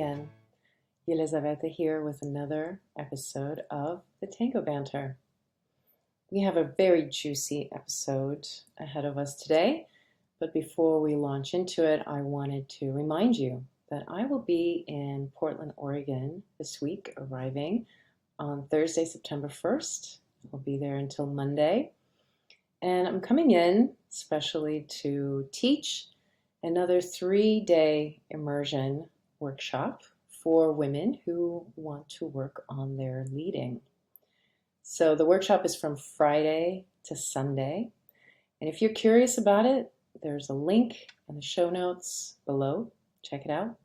again. Yelizaveta here with another episode of the Tango Banter. We have a very juicy episode ahead of us today, but before we launch into it, I wanted to remind you that I will be in Portland, Oregon this week, arriving on Thursday, September 1st. I'll be there until Monday, and I'm coming in especially to teach another 3-day immersion workshop for women who want to work on their leading. So the workshop is from Friday to Sunday. And if you're curious about it, there's a link in the show notes below. Check it out.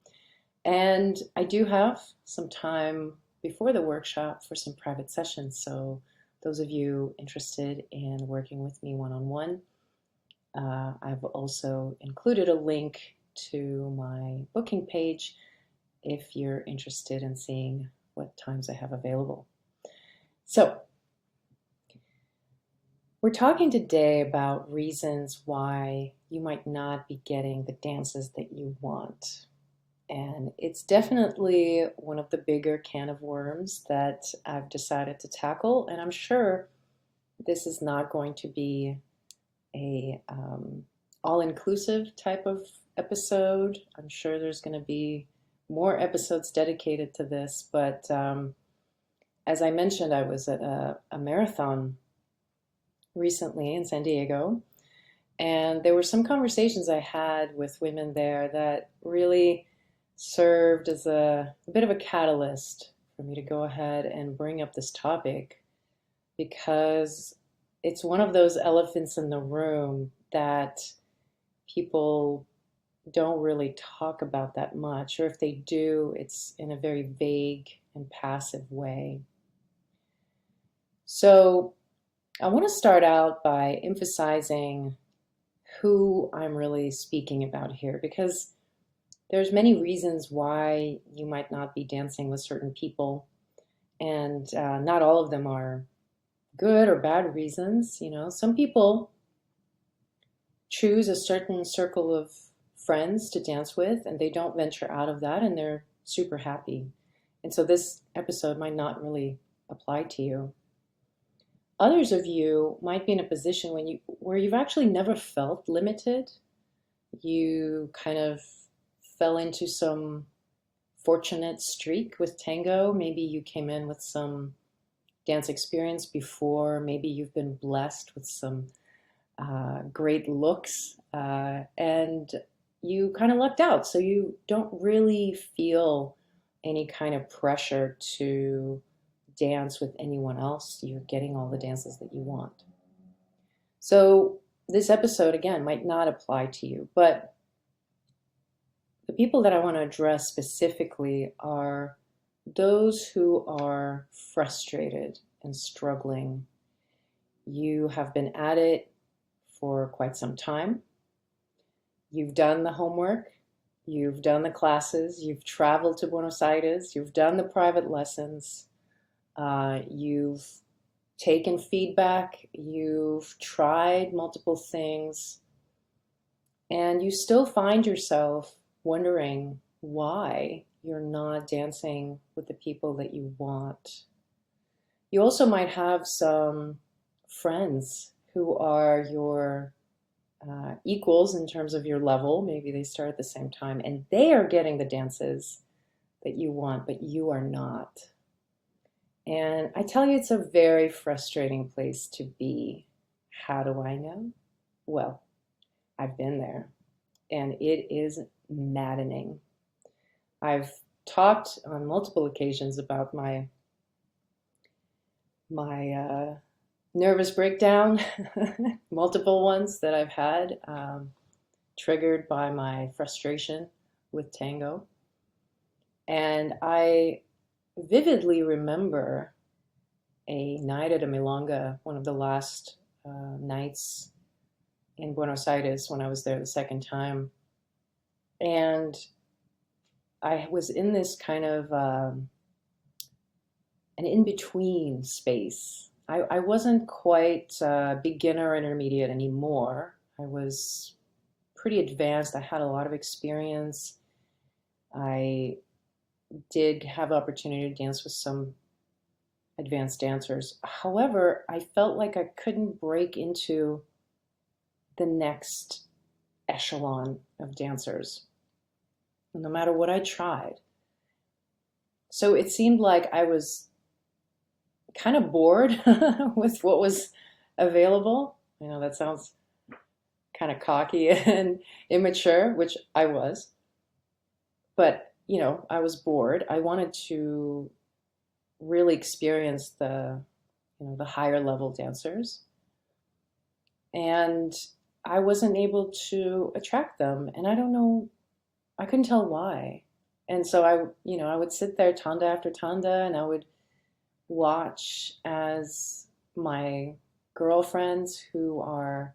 And I do have some time before the workshop for some private sessions. So those of you interested in working with me one-on-one, I've also included a link to my booking page if you're interested in seeing what times I have available. So, we're talking today about reasons why you might not be getting the dances that you want. And it's definitely one of the bigger can of worms that I've decided to tackle, and I'm sure this is not going to be a all-inclusive type of episode. I'm sure there's going to be more episodes dedicated to this, but as I mentioned, I was at a marathon recently in San Diego, and there were some conversations I had with women there that really served as a bit of a catalyst for me to go ahead and bring up this topic, because it's one of those elephants in the room that people don't really talk about that much, or if they do, it's in a very vague and passive way. So I want to start out by emphasizing who I'm really speaking about here, because there's many reasons why you might not be dancing with certain people, and not all of them are good or bad reasons. You know, some people choose a certain circle of friends to dance with, and they don't venture out of that, and they're super happy. And so this episode might not really apply to you. Others of you might be in a position where you've actually never felt limited. You kind of fell into some fortunate streak with tango. Maybe you came in with some dance experience before. Maybe you've been blessed with some great looks, and you kind of lucked out. So you don't really feel any kind of pressure to dance with anyone else. You're getting all the dances that you want. So this episode, again, might not apply to you, but the people that I want to address specifically are those who are frustrated and struggling. You have been at it for quite some time. You've done the homework, you've done the classes, you've traveled to Buenos Aires, you've done the private lessons, you've taken feedback, you've tried multiple things, and you still find yourself wondering why you're not dancing with the people that you want. You also might have some friends who are your equals in terms of your level. Maybe they start at the same time, and they are getting the dances that you want, but you are not. And I tell you, it's a very frustrating place to be. How do I know? Well, I've been there, and it is maddening. I've talked on multiple occasions about my nervous breakdown, multiple ones that I've had, triggered by my frustration with tango. And I vividly remember a night at a milonga, one of the last nights in Buenos Aires when I was there the second time. And I was in this kind of an in-between space. I wasn't quite beginner intermediate anymore. I was pretty advanced. I had a lot of experience. I did have opportunity to dance with some advanced dancers. However, I felt like I couldn't break into the next echelon of dancers, no matter what I tried. So it seemed like I was kind of bored with what was available. That sounds kind of cocky and immature, which I was. But, I was bored. I wanted to really experience the higher level dancers. And I wasn't able to attract them. And I don't know, I couldn't tell why. And so I would sit there tanda after tanda and I would watch as my girlfriends who are,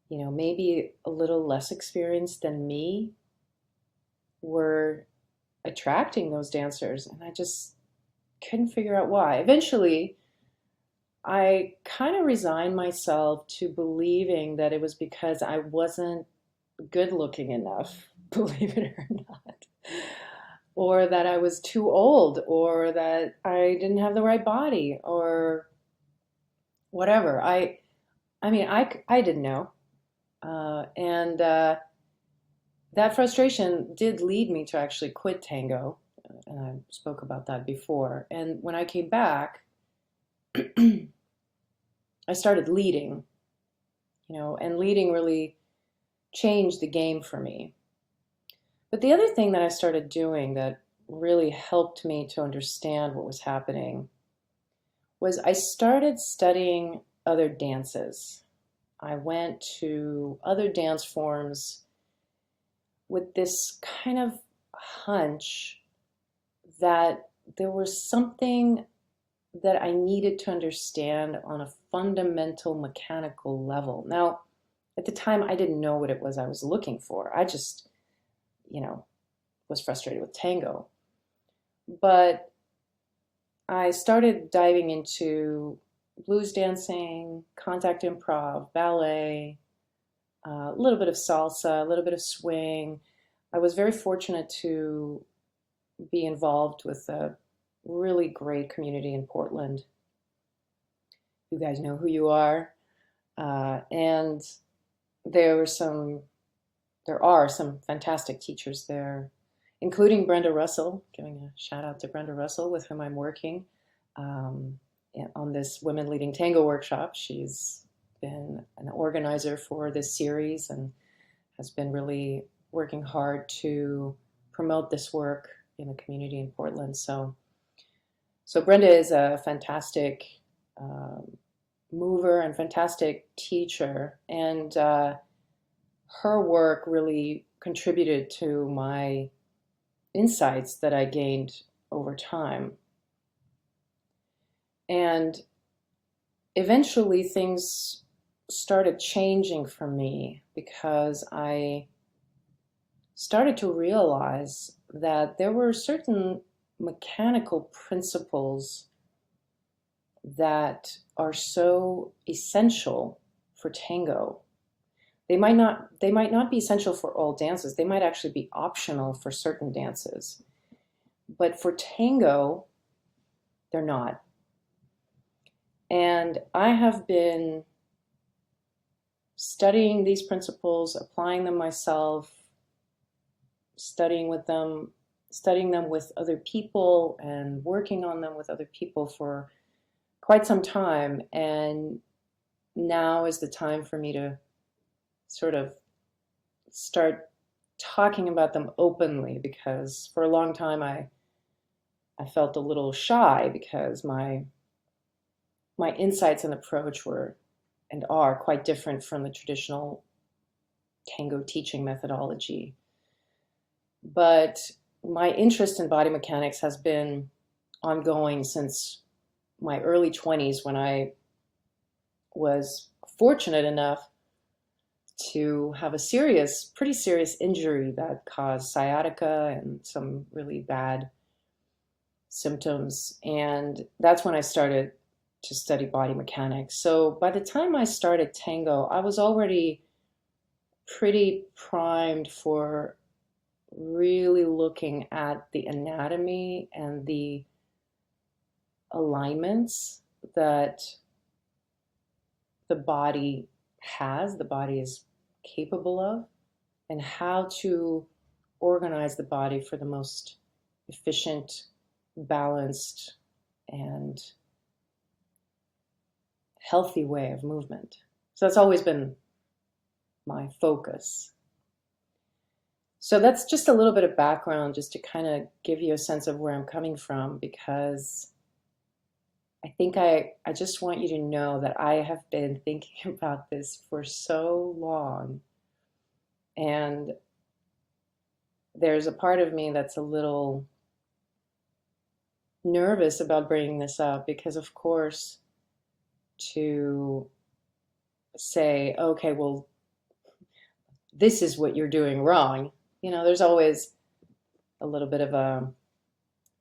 maybe a little less experienced than me were attracting those dancers. And I just couldn't figure out why. Eventually, I kind of resigned myself to believing that it was because I wasn't good looking enough, believe it or not, or that I was too old, or that I didn't have the right body, or whatever. I didn't know. And that frustration did lead me to actually quit tango. And I spoke about that before. And when I came back, I started leading, and leading really changed the game for me. But the other thing that I started doing that really helped me to understand what was happening was I started studying other dances. I went to other dance forms with this kind of hunch that there was something that I needed to understand on a fundamental mechanical level. Now, at the time, I didn't know what it was I was looking for. I just, you know, was frustrated with tango. But I started diving into blues dancing, contact improv, ballet, a little bit of salsa, a little bit of swing. I was very fortunate to be involved with a really great community in Portland. You guys know who you are. And there were some, there are some fantastic teachers there, including Brenda Russell, giving a shout out to Brenda Russell, with whom I'm working on this Women Leading Tango workshop. She's been an organizer for this series and has been really working hard to promote this work in the community in Portland. So Brenda is a fantastic mover and fantastic teacher, and her work really contributed to my insights that I gained over time. And eventually things started changing for me because I started to realize that there were certain mechanical principles that are so essential for tango. They might not be essential for all dances. They might actually be optional for certain dances. But for tango, they're not. And I have been studying these principles, applying them myself, studying them with other people and working on them with other people for quite some time. And now is the time for me to sort of start talking about them openly, because for a long time I felt a little shy because my insights and approach were and are quite different from the traditional tango teaching methodology. But my interest in body mechanics has been ongoing since my early 20s, when I was fortunate enough to have a pretty serious injury that caused sciatica and some really bad symptoms. And that's when I started to study body mechanics. So by the time I started tango, I was already pretty primed for really looking at the anatomy and the alignments that the body the body is capable of, and how to organize the body for the most efficient, balanced, and healthy way of movement. So that's always been my focus. So that's just a little bit of background just to kind of give you a sense of where I'm coming from, because I think I just want you to know that I have been thinking about this for so long. And there's a part of me that's a little nervous about bringing this up because, of course, to say, okay, well, this is what you're doing wrong, there's always a little bit of a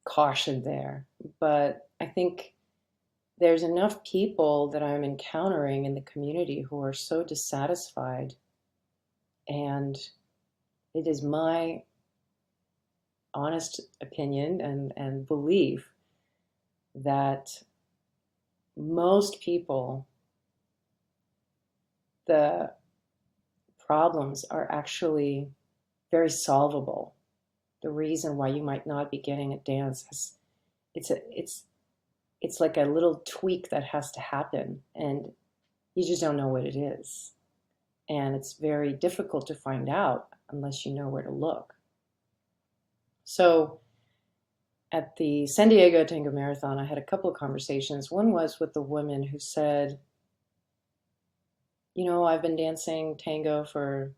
caution there. But I think there's enough people that I'm encountering in the community who are so dissatisfied. And it is my honest opinion and belief that most people, the problems are actually very solvable. The reason why you might not be getting a dance is it's like a little tweak that has to happen, and you just don't know what it is. And it's very difficult to find out unless you know where to look. So at the San Diego Tango Marathon, I had a couple of conversations. One was with the woman who said, I've been dancing tango for,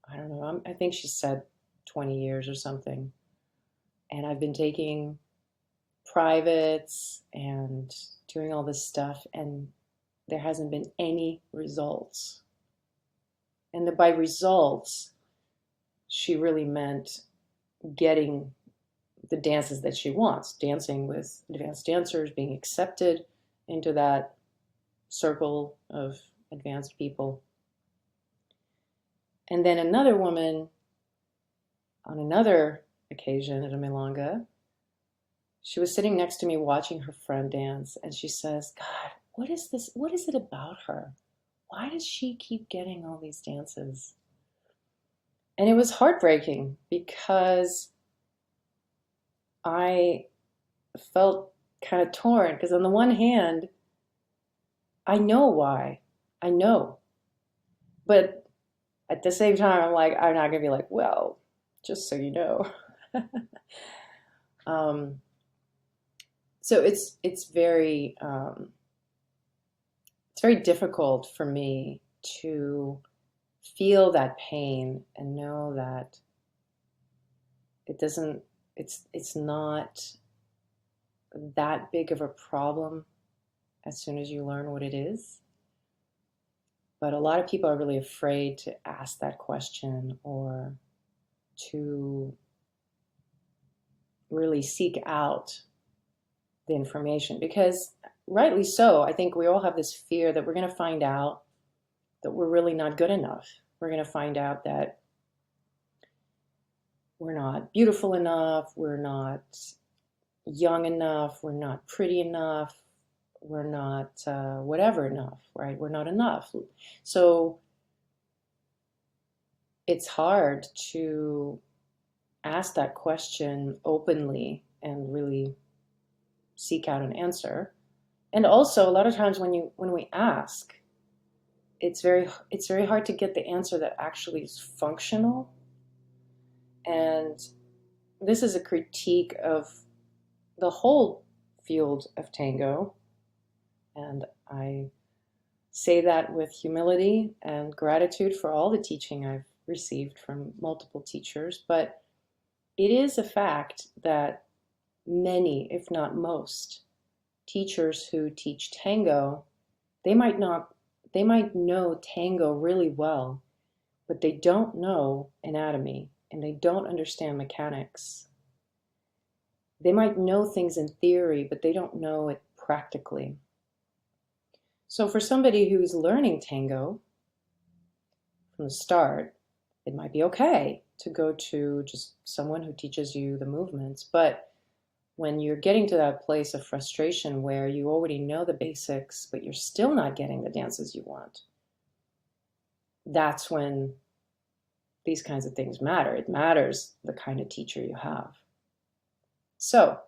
I don't know, I think she said 20 years or something. And I've been taking privates and doing all this stuff, and there hasn't been any results. And by results, she really meant getting the dances that she wants, dancing with advanced dancers, being accepted into that circle of advanced people. And then another woman, on another occasion at a milonga, she was sitting next to me watching her friend dance, and she says, God, what is this? What is it about her? Why does she keep getting all these dances? And it was heartbreaking because I felt kind of torn, because on the one hand, I know why. I know. But at the same time, I'm not going to be like, well, just so you know. So it's very difficult for me to feel that pain and know that it's not that big of a problem as soon as you learn what it is. But a lot of people are really afraid to ask that question or to really seek out the information, because rightly so, I think we all have this fear that we're going to find out that we're really not good enough. We're going to find out that we're not beautiful enough, we're not young enough, we're not pretty enough, we're not whatever enough, right? We're not enough. So it's hard to ask that question openly and really seek out an answer. And also, a lot of times when we ask, it's very hard to get the answer that actually is functional. And this is a critique of the whole field of tango. And I say that with humility and gratitude for all the teaching I've received from multiple teachers. But it is a fact that many, if not most, teachers who teach tango, they might know tango really well, but they don't know anatomy and they don't understand mechanics. They might know things in theory, but they don't know it practically. So for somebody who's learning tango from the start, it might be okay. to go to just someone who teaches you the movements. But when you're getting to that place of frustration where you already know the basics, but you're still not getting the dances you want, that's when these kinds of things matter. It matters the kind of teacher you have. So,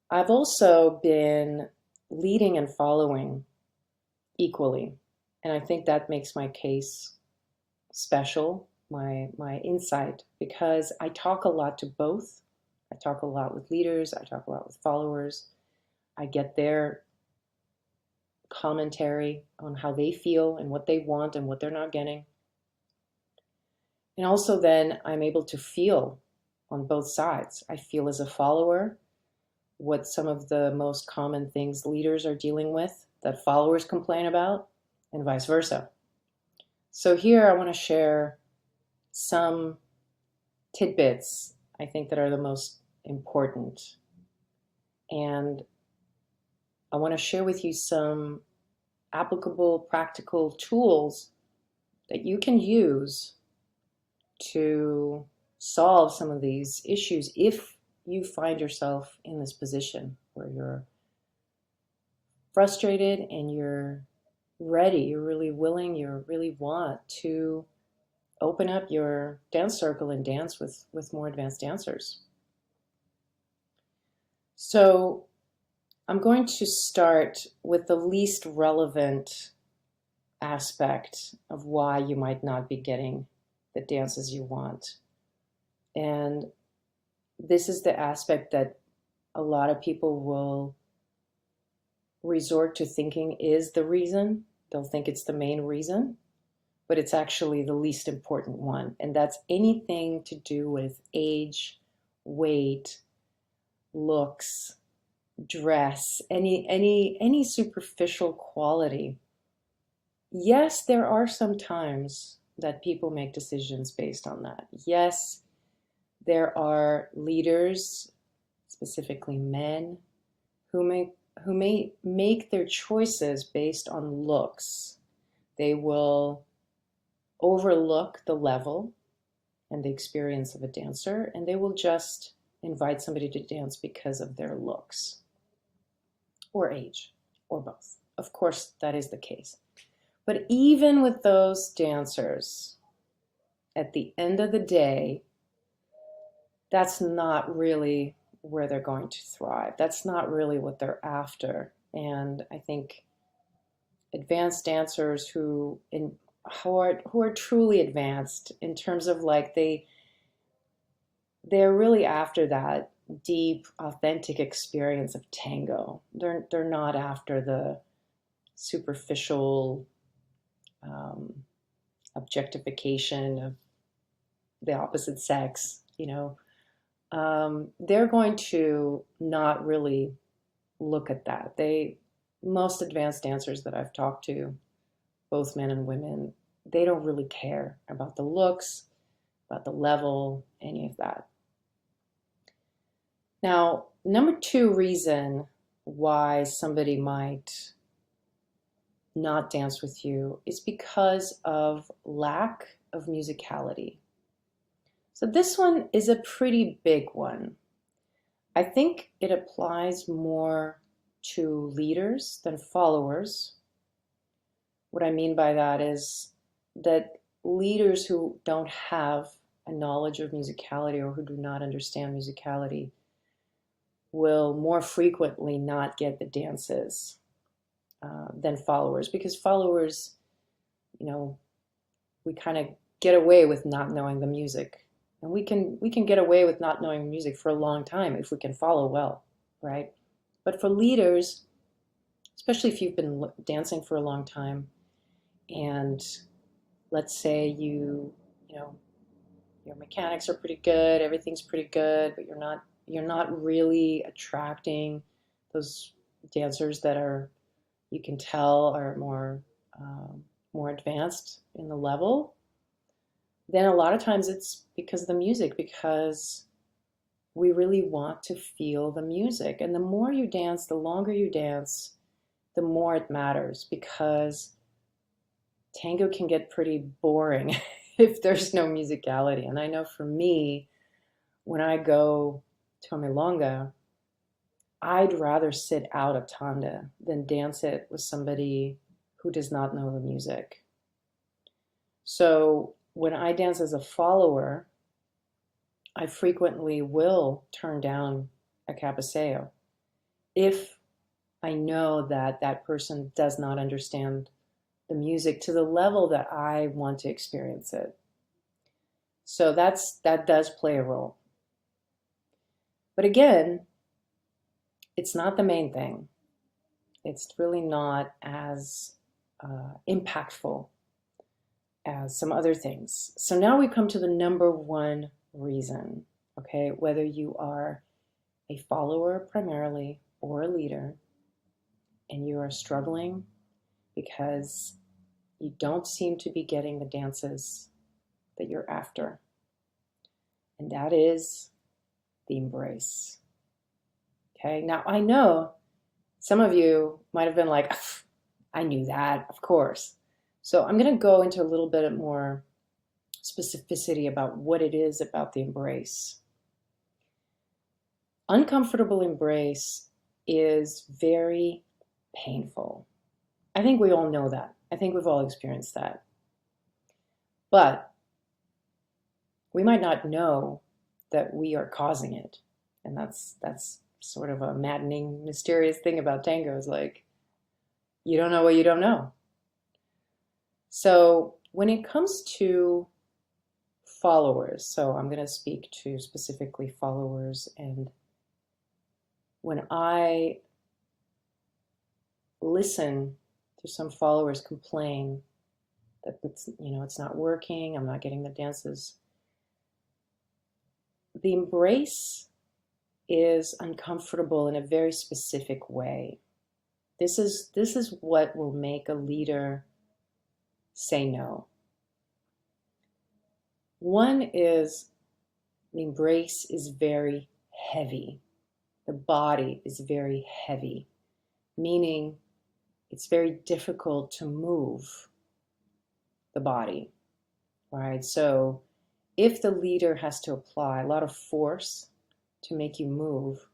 I've also been leading and following equally. And I think that makes my case special, my insight, because I talk a lot to both. I talk a lot with leaders, I talk a lot with followers. I get their commentary on how they feel and what they want and what they're not getting. And also then I'm able to feel on both sides. I feel as a follower what some of the most common things leaders are dealing with that followers complain about, and vice versa. So here I want to share some tidbits I think that are the most important. And I want to share with you some applicable, practical tools that you can use to solve some of these issues if you find yourself in this position where you're frustrated and you're ready, you're really willing, you really want to open up your dance circle and dance with more advanced dancers. So I'm going to start with the least relevant aspect of why you might not be getting the dances you want. And this is the aspect that a lot of people will resort to thinking is the reason. They'll think it's the main reason, but it's actually the least important one. And that's anything to do with age, weight, looks, dress, any superficial quality. Yes, there are some times that people make decisions based on that. Yes, there are leaders, specifically men, who may make their choices based on looks. They will overlook the level and the experience of a dancer, and they will just invite somebody to dance because of their looks or age or both. Of course, that is the case. But even with those dancers, at the end of the day, that's not really where they're going to thrive. That's not really what they're after. And I think advanced dancers who are truly advanced in terms of like they're really after that deep, authentic experience of tango. They're not after the superficial objectification of the opposite sex, they're going to not really look at that. Most advanced dancers that I've talked to, both men and women, they don't really care about the looks, about the level, any of that. Now, number two reason why somebody might not dance with you is because of lack of musicality. So this one is a pretty big one. I think it applies more to leaders than followers. What I mean by that is that leaders who don't have a knowledge of musicality or who do not understand musicality will more frequently not get the dances than followers, because followers, we kind of get away with not knowing the music. And we can get away with not knowing music for a long time if we can follow well, right? But for leaders, especially if you've been dancing for a long time, and let's say your mechanics are pretty good, everything's pretty good, but you're not really attracting those dancers that you can tell are more advanced in the level, then a lot of times it's because of the music, because we really want to feel the music. And the more you dance, the longer you dance, the more it matters, because tango can get pretty boring if there's no musicality. And I know for me, when I go to a milonga, I'd rather sit out a tanda than dance it with somebody who does not know the music. So when I dance as a follower, I frequently will turn down a cabeceo if I know that that person does not understand the music to the level that I want to experience it. So that does play a role. But again, it's not the main thing. It's really not as impactful as some other things. So now we come to the number one reason, okay? Whether you are a follower primarily or a leader, and you are struggling because you don't seem to be getting the dances that you're after. And that is the embrace. Okay, now I know some of you might have been like, I knew that, of course. So I'm going to go into a little bit more specificity about what it is about the embrace. Uncomfortable embrace is very painful. I think we all know that. I think we've all experienced that. But we might not know that we are causing it. And that's sort of a maddening, mysterious thing about tango is like, you don't know what you don't know. So when it comes to followers, so I'm going to speak to specifically followers, and when I listen to some followers complain that it's not working, I'm not getting the dances, the embrace is uncomfortable in a very specific way. This is what will make a leader say no. One is the embrace is very heavy. The body is very heavy, meaning it's very difficult to move the body, right? So if the leader has to apply a lot of force to make you move,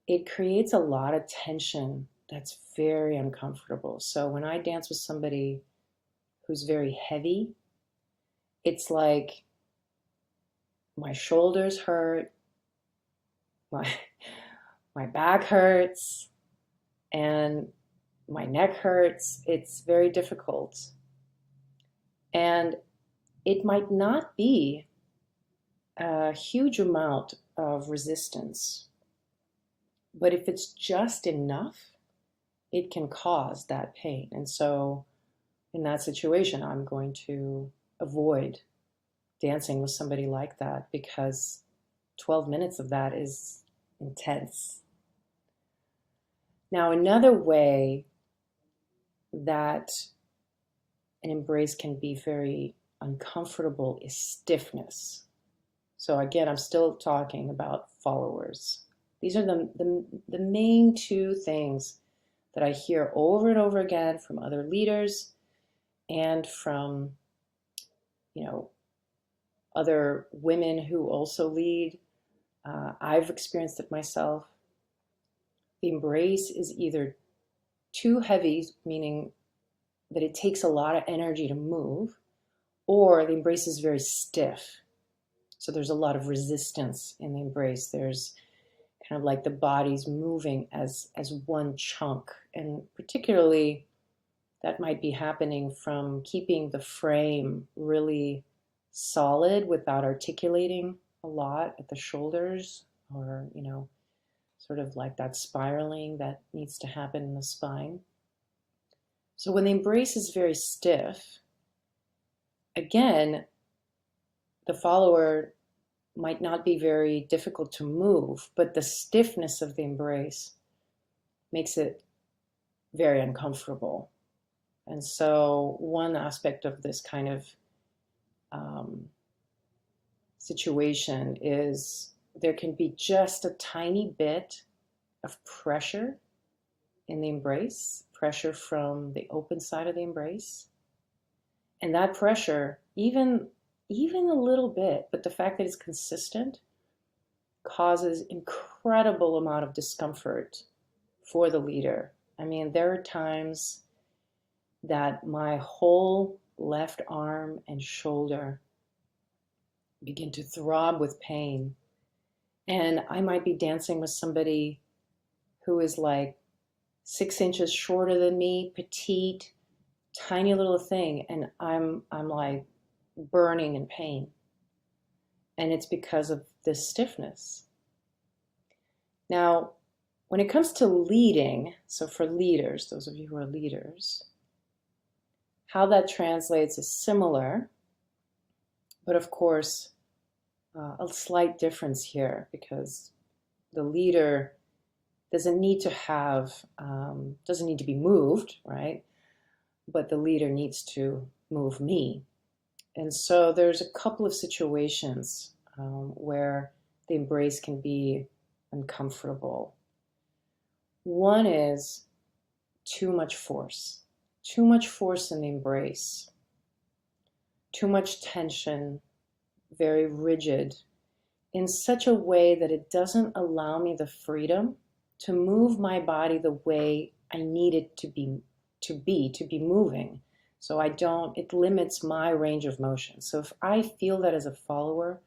it creates a lot of tension that's very uncomfortable. So when I dance with somebody who's very heavy, it's like my shoulders hurt, my back hurts, and my neck hurts. It's very difficult. And it might not be a huge amount of resistance, but if it's just enough, it can cause that pain. And so in that situation, I'm going to avoid dancing with somebody like that because 12 minutes of that is intense. Now, another way that an embrace can be very uncomfortable is stiffness. So again, I'm still talking about followers. These are the main two things that I hear over and over again from other leaders and from, other women who also lead. I've experienced it myself. The embrace is either too heavy, meaning that it takes a lot of energy to move, or the embrace is very stiff. So there's a lot of resistance in the embrace. There's kind of like the body's moving as one chunk. And particularly that might be happening from keeping the frame really solid without articulating a lot at the shoulders, or, sort of like that spiraling that needs to happen in the spine. So when the embrace is very stiff, again, the follower might not be very difficult to move, but the stiffness of the embrace makes it very uncomfortable. And so one aspect of this kind of situation is there can be just a tiny bit of pressure in the embrace, pressure from the open side of the embrace. And that pressure, even a little bit, but the fact that it's consistent causes incredible amount of discomfort for the leader. I mean, there are times that my whole left arm and shoulder begin to throb with pain. And I might be dancing with somebody who is like 6 inches shorter than me, petite, tiny little thing, and I'm like burning in pain. And it's because of this stiffness. Now, when it comes to leading, so for leaders, those of you who are leaders, how that translates is similar, but of course, a slight difference here because the leader doesn't need to doesn't need to be moved, right? But the leader needs to move me. And so there's a couple of situations where the embrace can be uncomfortable. One is too much force in the embrace, too much tension, very rigid, in such a way that it doesn't allow me the freedom to move my body the way I need it to be moving. So it limits my range of motion. So if I feel that as a follower,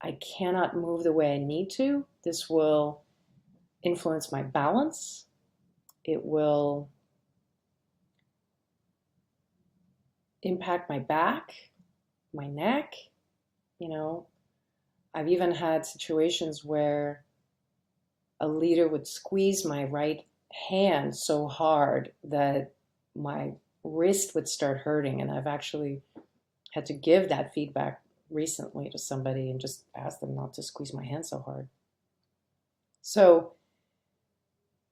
I cannot move the way I need to, this will influence my balance. It will impact my back, my neck. You know, I've even had situations where a leader would squeeze my right hand so hard that my wrist would start hurting. And I've actually had to give that feedback recently to somebody and just ask them not to squeeze my hand so hard. So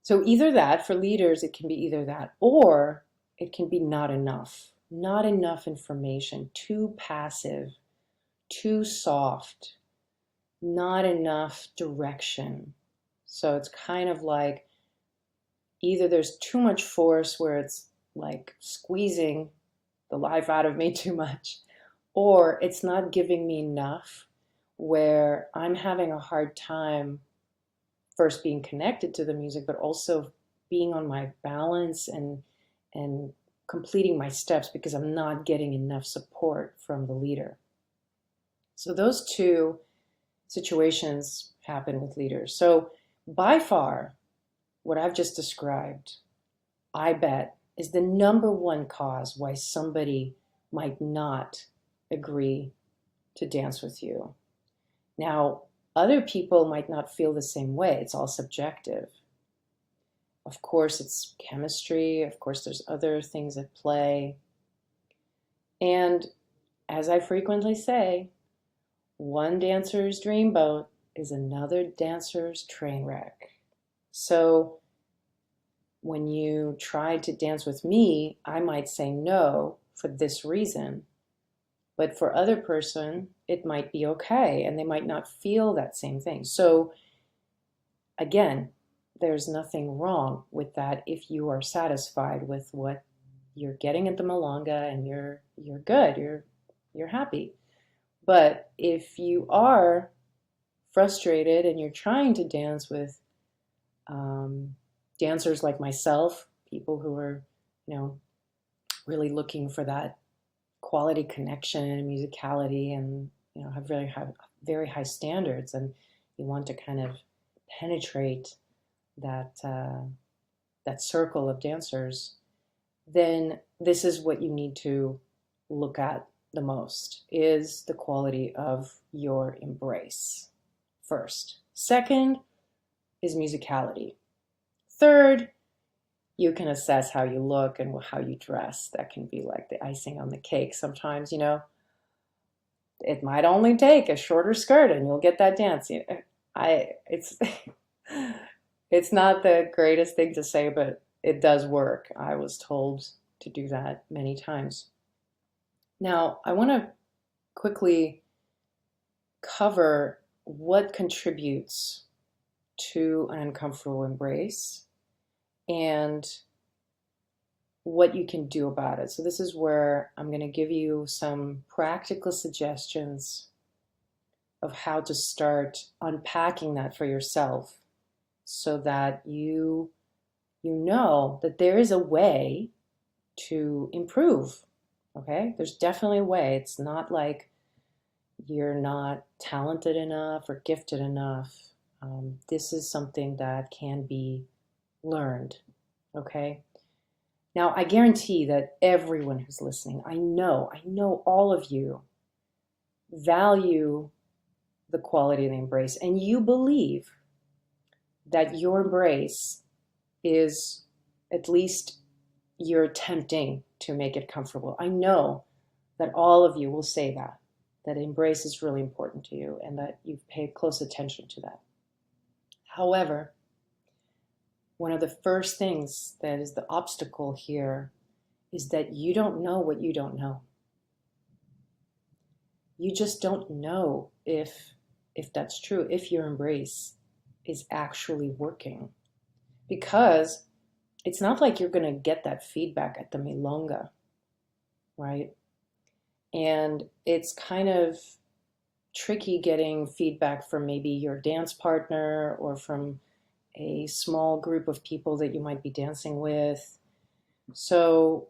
either that, for leaders, it can be either that, or it can be not enough information, too passive, too soft, not enough direction. So it's kind of like either there's too much force where it's like squeezing the life out of me too much, or it's not giving me enough where I'm having a hard time first being connected to the music, but also being on my balance and completing my steps because I'm not getting enough support from the leader. So those two situations happen with leaders. So by far, what I've just described, I bet, is the number one cause why somebody might not agree to dance with you. Now, other people might not feel the same way. It's all subjective. Of course, it's chemistry. Of course, there's other things at play. And as I frequently say, one dancer's dreamboat is another dancer's train wreck. So when you try to dance with me, I might say no for this reason. But for other person, it might be okay, and they might not feel that same thing. So again, there's nothing wrong with that if you are satisfied with what you're getting at the milonga and you're good, you're happy. But if you are frustrated and you're trying to dance with dancers like myself, people who are, really looking for that quality connection and musicality, and have very high standards, and you want to kind of penetrate that that circle of dancers, then this is what you need to look at the most, is the quality of your embrace first. Second is musicality. Third, you can assess how you look and how you dress. That can be like the icing on the cake. Sometimes, it might only take a shorter skirt and you'll get that dance. It's it's not the greatest thing to say, but it does work. I was told to do that many times. Now, I want to quickly cover what contributes to an uncomfortable embrace and what you can do about it. So this is where I'm going to give you some practical suggestions of how to start unpacking that for yourself so that you know that there is a way to improve. Okay? There's definitely a way. It's not like you're not talented enough or gifted enough. This is something that can be learned. Okay? Now, I guarantee that everyone who's listening, I know all of you value the quality of the embrace, and you believe that your embrace is, at least you're attempting to make it comfortable. I know that all of you will say that embrace is really important to you and that you've paid close attention to that. However, one of the first things that is the obstacle here is that you don't know what you don't know. You just don't know if that's true, if your embrace is actually working. Because it's not like you're going to get that feedback at the milonga, right? And it's kind of tricky getting feedback from maybe your dance partner or from a small group of people that you might be dancing with. So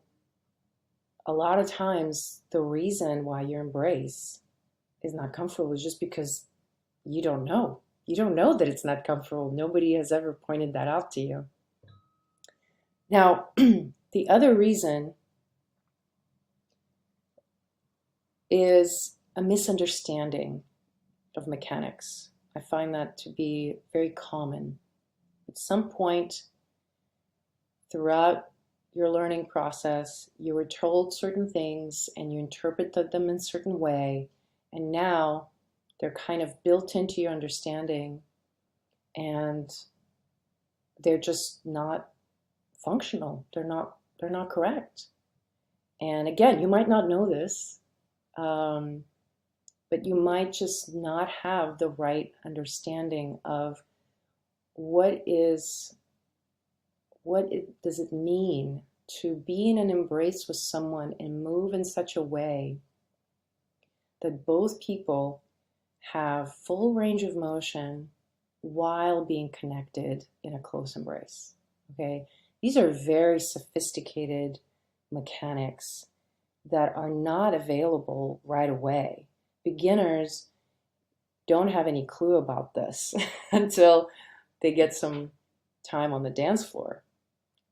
a lot of times the reason why your embrace is not comfortable is just because you don't know. You don't know that it's not comfortable. Nobody has ever pointed that out to you. Now, the other reason is a misunderstanding of mechanics. I find that to be very common. At some point throughout your learning process, you were told certain things and you interpreted them in a certain way, and now they're kind of built into your understanding and they're just not functional. They're not correct. And again, you might not know this, but you might just not have the right understanding of does it mean to be in an embrace with someone and move in such a way that both people have full range of motion while being connected in a close embrace. Okay, these are very sophisticated mechanics that are not available right away. Beginners don't have any clue about this until they get some time on the dance floor.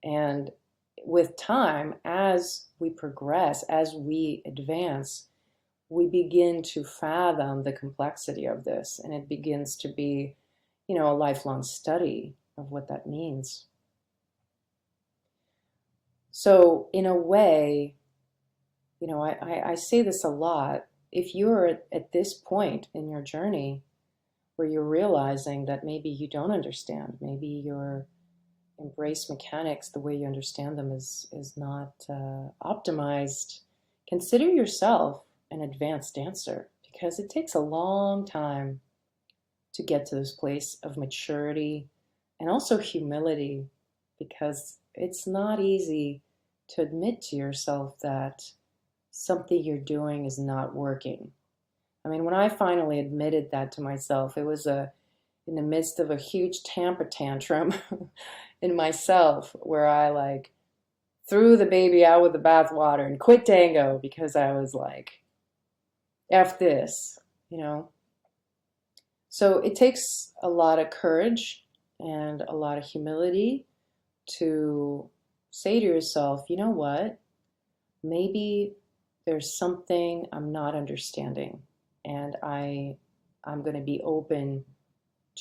And with time, as we progress, as we advance, we begin to fathom the complexity of this, and it begins to be, a lifelong study of what that means. So in a way, I say this a lot. If you're at this point in your journey where you're realizing that maybe you don't understand, maybe your embrace mechanics, the way you understand them is not optimized, consider yourself an advanced dancer, because it takes a long time to get to this place of maturity and also humility, because it's not easy to admit to yourself that something you're doing is not working. I mean, when I finally admitted that to myself, it was in the midst of a huge temper tantrum in myself where I threw the baby out with the bathwater and quit tango because I was like, F this. So it takes a lot of courage and a lot of humility to say to yourself, you know what? Maybe there's something I'm not understanding, and I'm going to be open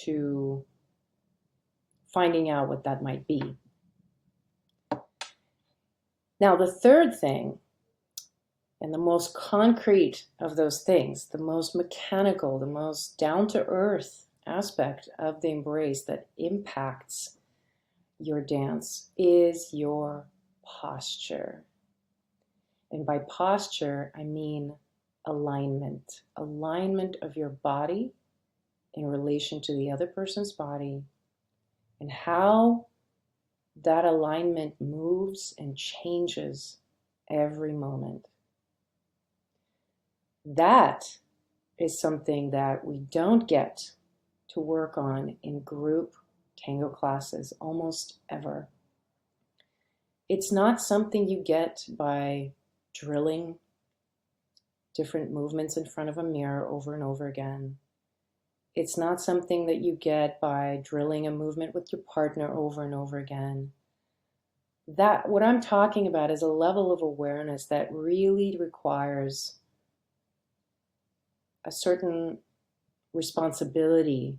to finding out what that might be. Now, the third thing, and the most concrete of those things, the most mechanical, the most down-to-earth aspect of the embrace that impacts your dance is your posture. And by posture, I mean alignment. Alignment of your body in relation to the other person's body, and how that alignment moves and changes every moment. That is something that we don't get to work on in group tango classes almost ever. It's not something you get by drilling different movements in front of a mirror over and over again. It's not something that you get by drilling a movement with your partner over and over again. That, what I'm talking about is a level of awareness that really requires a certain responsibility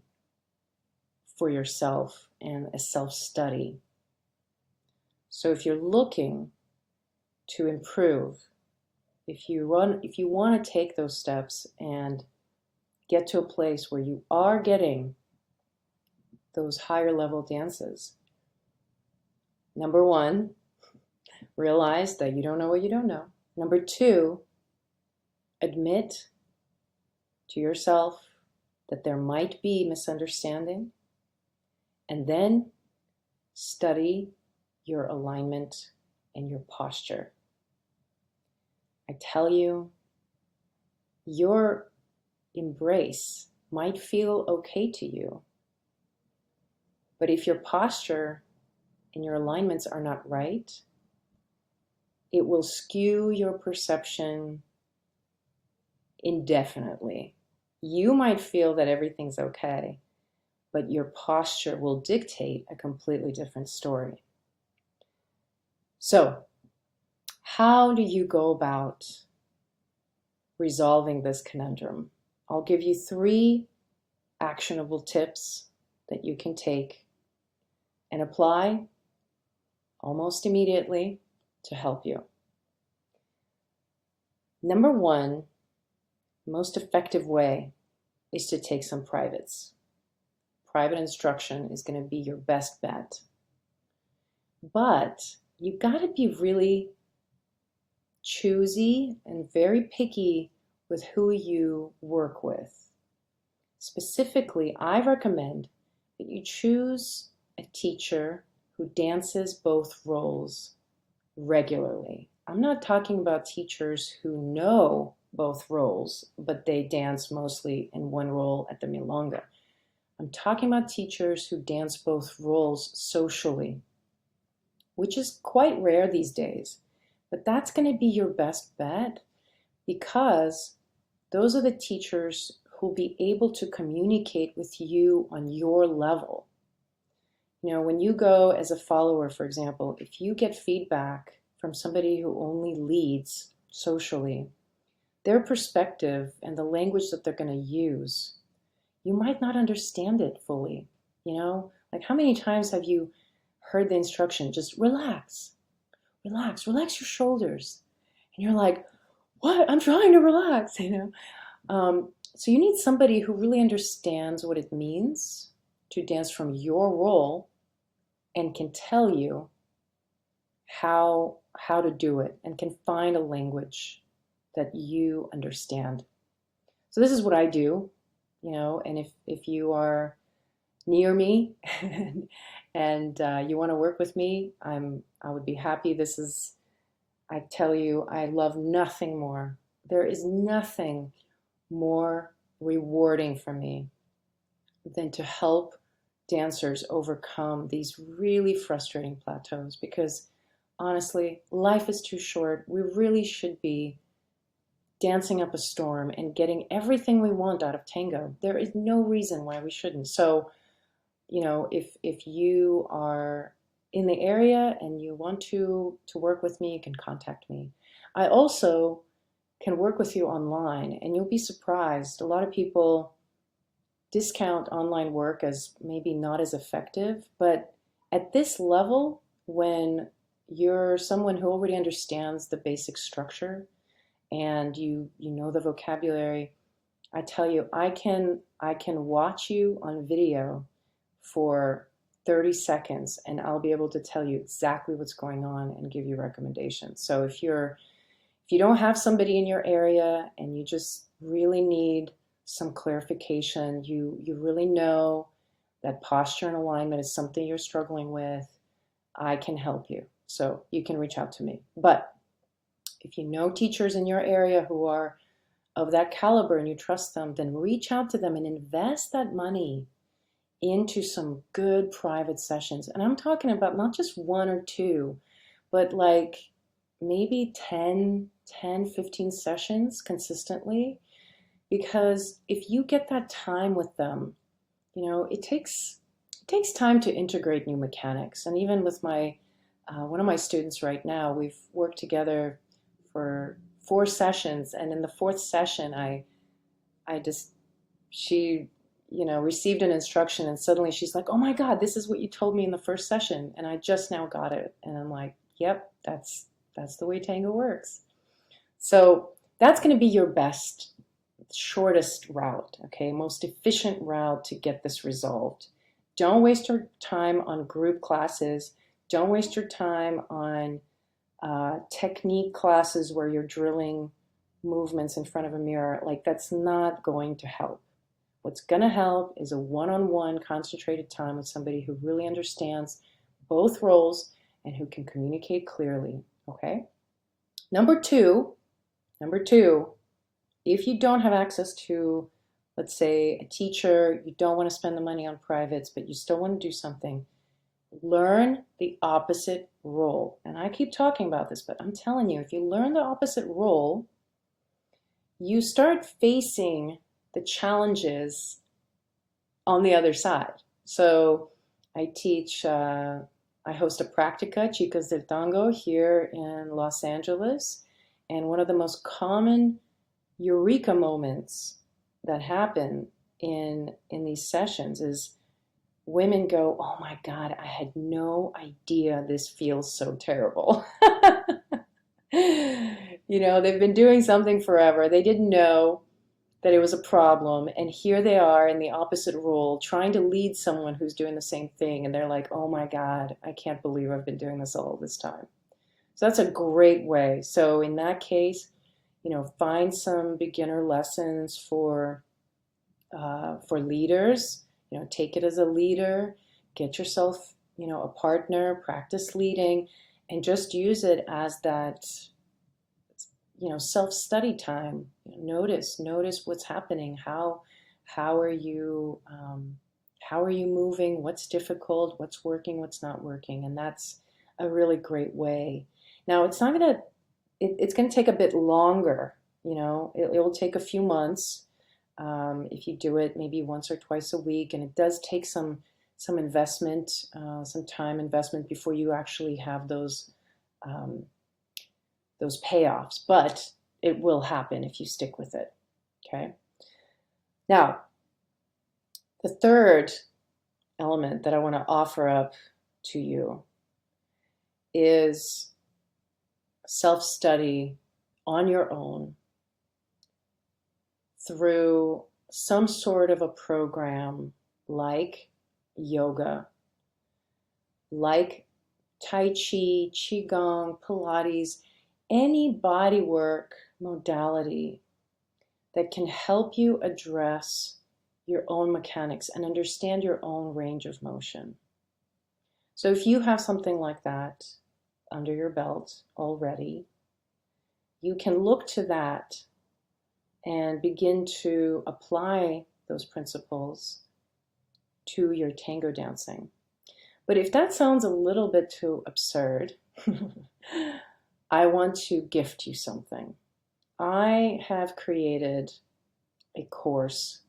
for yourself and a self-study. So if you're looking to improve, if you want to take those steps and get to a place where you are getting those higher level dances, number one, realize that you don't know what you don't know. Number two, admit to yourself that there might be misunderstanding, and then study your alignment and your posture. I tell you, your embrace might feel okay to you, but if your posture and your alignments are not right, it will skew your perception indefinitely. You might feel that everything's okay, but your posture will dictate a completely different story. So, how do you go about resolving this conundrum? I'll give you 3 actionable tips that you can take and apply almost immediately to help you. Number 1, most effective way is to take some privates. Private instruction is going to be your best bet. But you got to be really choosy and very picky with who you work with. Specifically, I recommend that you choose a teacher who dances both roles regularly. I'm not talking about teachers who know both roles, but they dance mostly in one role at the milonga. I'm talking about teachers who dance both roles socially, which is quite rare these days. But that's going to be your best bet, because those are the teachers who'll be able to communicate with you on your level. You know, when you go as a follower, for example, if you get feedback from somebody who only leads socially, their perspective and the language that they're going to use, you might not understand it fully. You know, like how many times have you heard the instruction, just relax, relax, relax your shoulders. And you're like, what? I'm trying to relax, you know? So you need somebody who really understands what it means to dance from your role and can tell you how to do it and can find a language that you understand. So this is what I do, you know, and if you are near me and you want to work with me, I would be happy. I tell you, I love nothing more. There is nothing more rewarding for me than to help dancers overcome these really frustrating plateaus, because honestly, life is too short. We really should be dancing up a storm and getting everything we want out of tango. There is no reason why we shouldn't. So, you know, if you are in the area and you want to work with me, you can contact me. I also can work with you online, and you'll be surprised. A lot of people discount online work as maybe not as effective, but at this level, when you're someone who already understands the basic structure and you know the vocabulary, I tell you, I can watch you on video for 30 seconds and I'll be able to tell you exactly what's going on and give you recommendations. So if you don't have somebody in your area and you just really need some clarification, you really know that posture and alignment is something you're struggling with, I can help you. So you can reach out to me. But if you know teachers in your area who are of that caliber and you trust them, then reach out to them and invest that money into some good private sessions. And I'm talking about not just one or two, but like maybe 15 sessions consistently. Because if you get that time with them, it takes time to integrate new mechanics. And even with my one of my students right now, we've worked together for 4 sessions, and in the fourth session, I just she received an instruction, and suddenly she's like, "Oh my God, this is what you told me in the first session, and I just now got it." And I'm like, "Yep, that's the way tango works." So that's going to be your best, shortest route, okay, most efficient route to get this resolved. Don't waste your time on group classes. Don't waste your time on technique classes where you're drilling movements in front of a mirror. Like, that's not going to help. What's going to help is a one-on-one concentrated time with somebody who really understands both roles and who can communicate clearly, okay? Number two, if you don't have access to, let's say, a teacher, you don't want to spend the money on privates, but you still want to do something, learn the opposite role. And I keep talking about this, but I'm telling you, if you learn the opposite role, you start facing the challenges on the other side. So I host a practica, Chicas del Tango, here in Los Angeles. And one of the most common eureka moments that happen in these sessions is women go, "Oh my God, I had no idea this feels so terrible." They've been doing something forever. They didn't know that it was a problem. And here they are in the opposite role, trying to lead someone who's doing the same thing. And they're like, "Oh my God, I can't believe I've been doing this all this time." So that's a great way. So in that case, find some beginner lessons for leaders. Take it as a leader, get yourself, a partner, practice leading, and just use it as that, self-study time. Notice what's happening. How are you moving? What's difficult? What's working? What's not working? And that's a really great way. Now, it's not gonna. It's going to take a bit longer. It will take a few months if you do it maybe once or twice a week, and it does take some investment, some time investment before you actually have those payoffs. But it will happen if you stick with it. Okay. Now, the third element that I want to offer up to you is self-study on your own through some sort of a program like yoga, like Tai Chi, Qigong, Pilates, any bodywork modality that can help you address your own mechanics and understand your own range of motion. So if you have something like that under your belt already, you can look to that and begin to apply those principles to your tango dancing. But if that sounds a little bit too absurd, I want to gift you something. I have created a course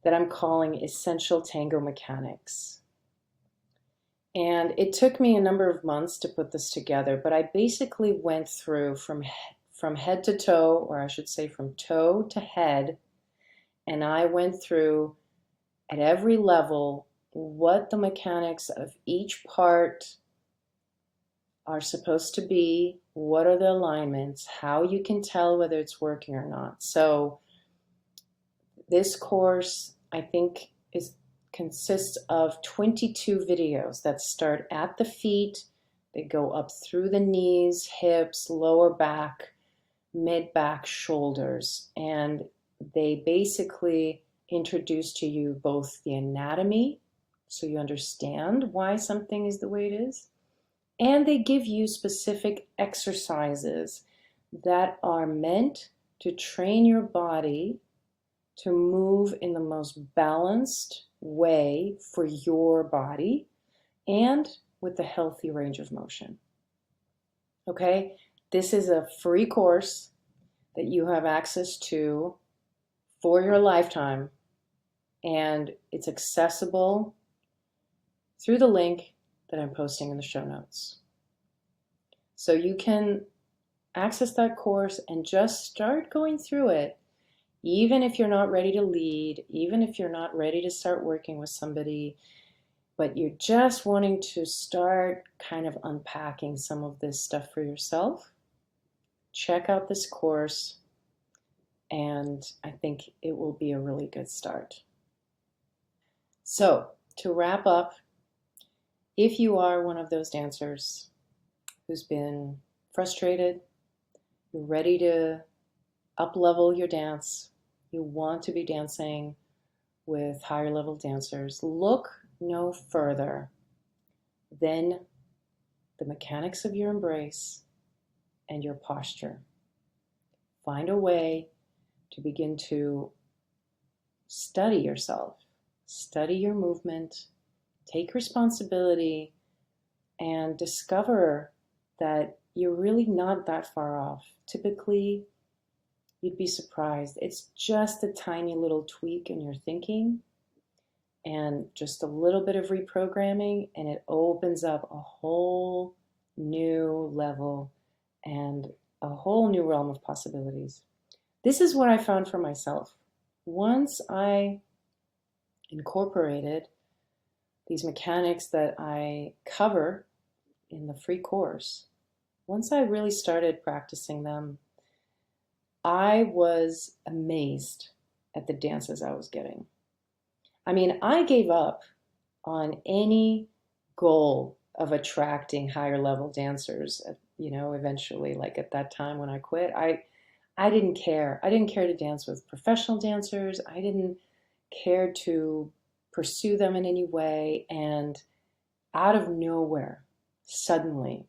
that I'm calling Essential Tango Mechanics. And it took me a number of months to put this together, but I basically went through from head to toe, or I should say from toe to head, and I went through at every level what the mechanics of each part are supposed to be, what are the alignments, how you can tell whether it's working or not. So this course, I think, consists of 22 videos that start at the feet. They go up through the knees, hips, lower back, mid back, shoulders, and they basically introduce to you both the anatomy so you understand why something is the way it is. And they give you specific exercises that are meant to train your body to move in the most balanced way for your body and with a healthy range of motion. Okay, this is a free course that you have access to for your lifetime, and it's accessible through the link that I'm posting in the show notes. So you can access that course and just start going through it, even if you're not ready to lead, even if you're not ready to start working with somebody, but you're just wanting to start kind of unpacking some of this stuff for yourself. Check out this course, and I think it will be a really good start. So, to wrap up, if you are one of those dancers who's been frustrated, you're ready to up-level your dance, you want to be dancing with higher level dancers, look no further than the mechanics of your embrace and your posture. Find a way to begin to study yourself, study your movement, take responsibility, and discover that you're really not that far off. Typically, you'd be surprised. It's just a tiny little tweak in your thinking and just a little bit of reprogramming, and it opens up a whole new level and a whole new realm of possibilities. This is what I found for myself. Once I incorporated these mechanics that I cover in the free course, once I really started practicing them, I was amazed at the dances I was getting. I mean, I gave up on any goal of attracting higher level dancers, eventually, like at that time when I quit. I didn't care. I didn't care to dance with professional dancers. I didn't care to pursue them in any way. And out of nowhere, suddenly,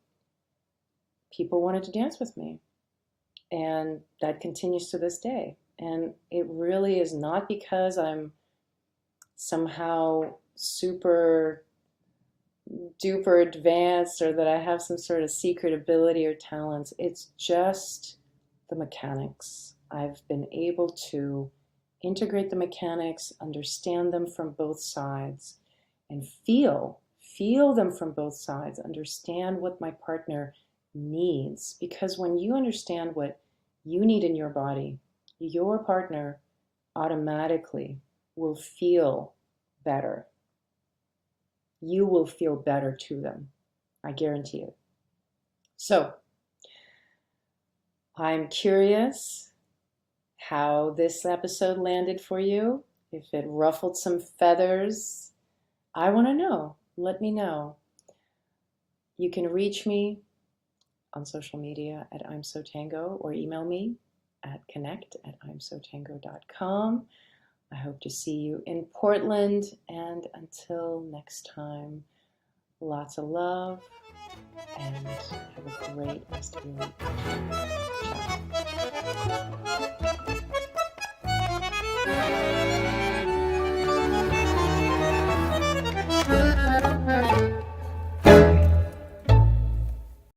people wanted to dance with me. And that continues to this day. And it really is not because I'm somehow super duper advanced or that I have some sort of secret ability or talents. It's just the mechanics. I've been able to integrate the mechanics, understand them from both sides, and feel them from both sides, understand what my partner needs. Because when you understand what you need in your body, your partner automatically will feel better. You will feel better to them. I guarantee it. So, I'm curious how this episode landed for you. If it ruffled some feathers, I want to know. Let me know. You can reach me on social media at I'm So Tango or email me at connect@imsotango.com. I hope to see you in Portland, and until next time, lots of love and have a great rest of your week. Ciao.